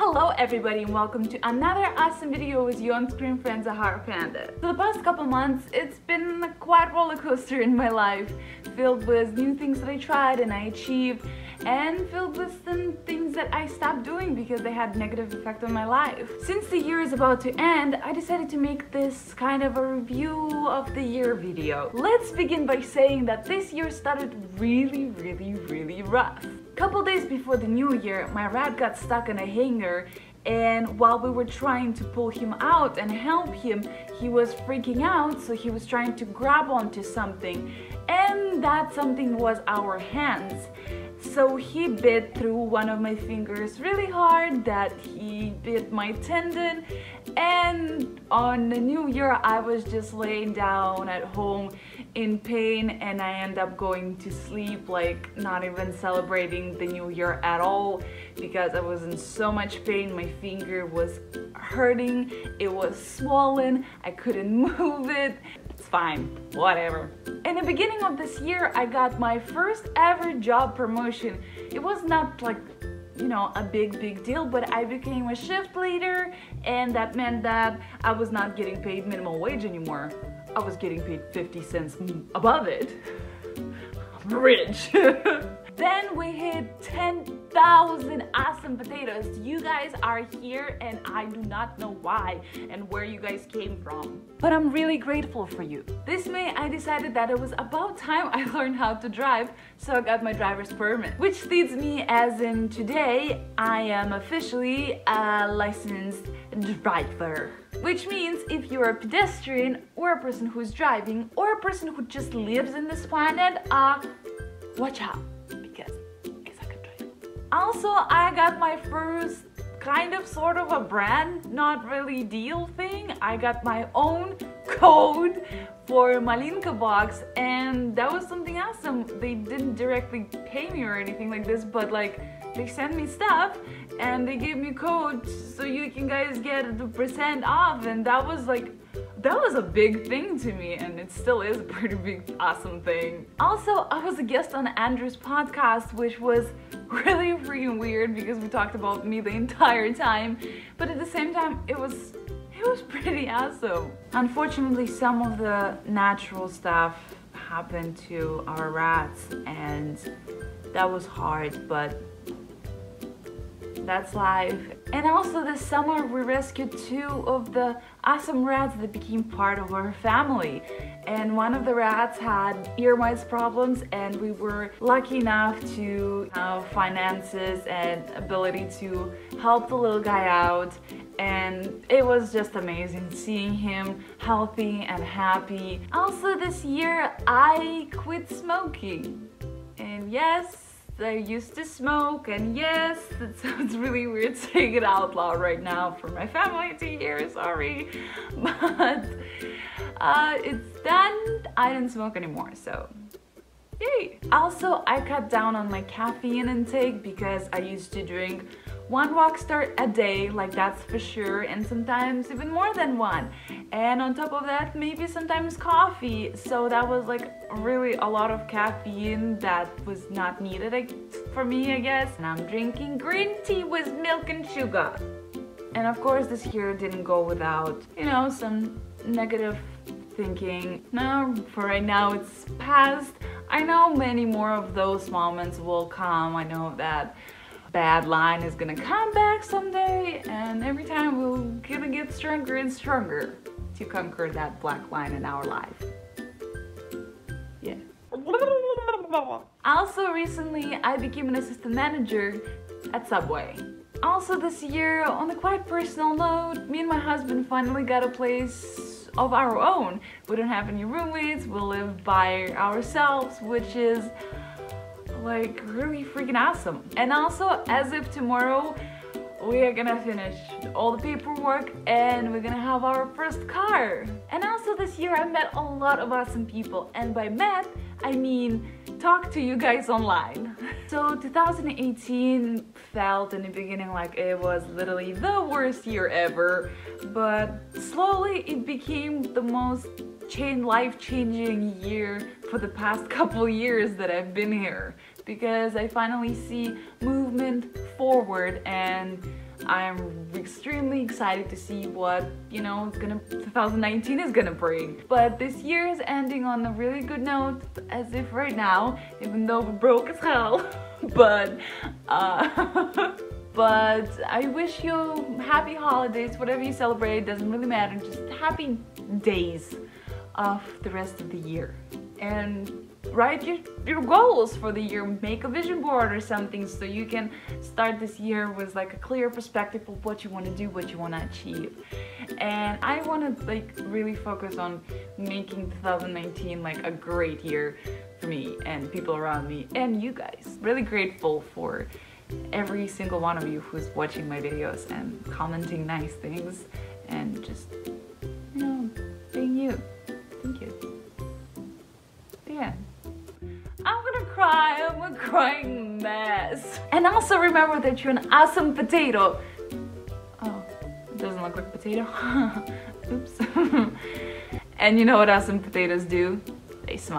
Hello everybody and welcome to another awesome video with your on-screen friend Zahar Panda. For the past couple months, it's been a quite roller coaster in my life, filled with new things that I tried and I achieved, and filled with some things that I stopped doing because they had negative effect on my life. Since the year is about to end, I decided to make this kind of a review of the year video. Let's begin by saying that this year started really rough. Couple days before the new year, my rat got stuck in a hanger, and while we were trying to pull him out and help him, he was freaking out, so he was trying to grab onto something, and that something was our hands. So he bit through one of my fingers really hard, that he bit my tendon, and on the new year I was just laying down at home in pain, and I end up going to sleep, like not even celebrating the new year at all because I was in so much pain. My finger was hurting, it was swollen, I couldn't move it. It's fine, whatever. In the beginning of this year, I got my first ever job promotion. It was not like, you know, a big deal, but I became a shift leader, and that meant that I was not getting paid minimum wage anymore. I was getting paid 50 cents above it. I'm rich. Then we hit 10,000 awesome potatoes. You guys are here and I do not know why and where you guys came from. But I'm really grateful for you. This May I decided that it was about time I learned how to drive, so I got my driver's permit. Which leads me, as in today, I am officially a licensed driver. Which means if you're a pedestrian or a person who's driving or a person who just lives in this planet, watch out. Also, I got my first kind of sort of a brand, not really deal thing. I got my own code for Malinka box, and that was something awesome. They didn't directly pay me or anything like this, but like they sent me stuff and they gave me code so you can guys get the % off, and that was a big thing to me, and it still is a pretty big awesome thing. Also, I was a guest on Andrew's podcast, which was really freaking weird because we talked about me the entire time, but at the same time it was pretty awesome. Unfortunately, some of the natural stuff happened to our rats, and that was hard, but that's life. And also this summer we rescued 2 of the awesome rats that became part of our family. And one of the rats had ear mites problems, and we were lucky enough to have finances and ability to help the little guy out. And it was just amazing seeing him healthy and happy. Also this year I quit smoking. And yes, I used to smoke, and yes, that sounds really weird saying it out loud right now for my family to hear, sorry, but it's done. I didn't smoke anymore, so yay. Also, I cut down on my caffeine intake because I used to drink 1 Rockstar a day, like that's for sure, and sometimes even more than 1. And on top of that, maybe sometimes coffee. So that was like really a lot of caffeine that was not needed for me, I guess. And I'm drinking green tea with milk and sugar. And of course, this year didn't go without, you know, some negative thinking. No, for right now it's past. I know many more of those moments will come. I know that bad line is gonna come back someday, and every time we're gonna get stronger and stronger to conquer that black line in our life. Yeah. Also recently I became an assistant manager at Subway. Also this year, on a quite personal note, me and my husband finally got a place of our own. We don't have any roommates, we live by ourselves, which is like really freaking awesome. And also, as of tomorrow, we are gonna finish all the paperwork and we're gonna have our first car. And also this year I met a lot of awesome people, and by met I mean talk to you guys online. So 2018 felt in the beginning like it was literally the worst year ever, but slowly it became the most life-changing year for the past couple years that I've been here, because I finally see movement forward and I'm extremely excited to see what, 2019 is gonna bring. But this year is ending on a really good note, as if right now, even though we're broke as hell. But I wish you happy holidays, whatever you celebrate, doesn't really matter, just happy days of the rest of the year. And write your goals for the year, make a vision board or something, so you can start this year with like a clear perspective of what you want to do, what you want to achieve. And I want to like really focus on making 2019 like a great year for me and people around me and you guys. Really grateful for every single one of you who's watching my videos and commenting nice things and just, being you. Thank you. The end. I'm gonna cry, I'm a crying mess. And also remember that you're an awesome potato. Oh, it doesn't look like a potato. Oops. And you know what awesome potatoes do?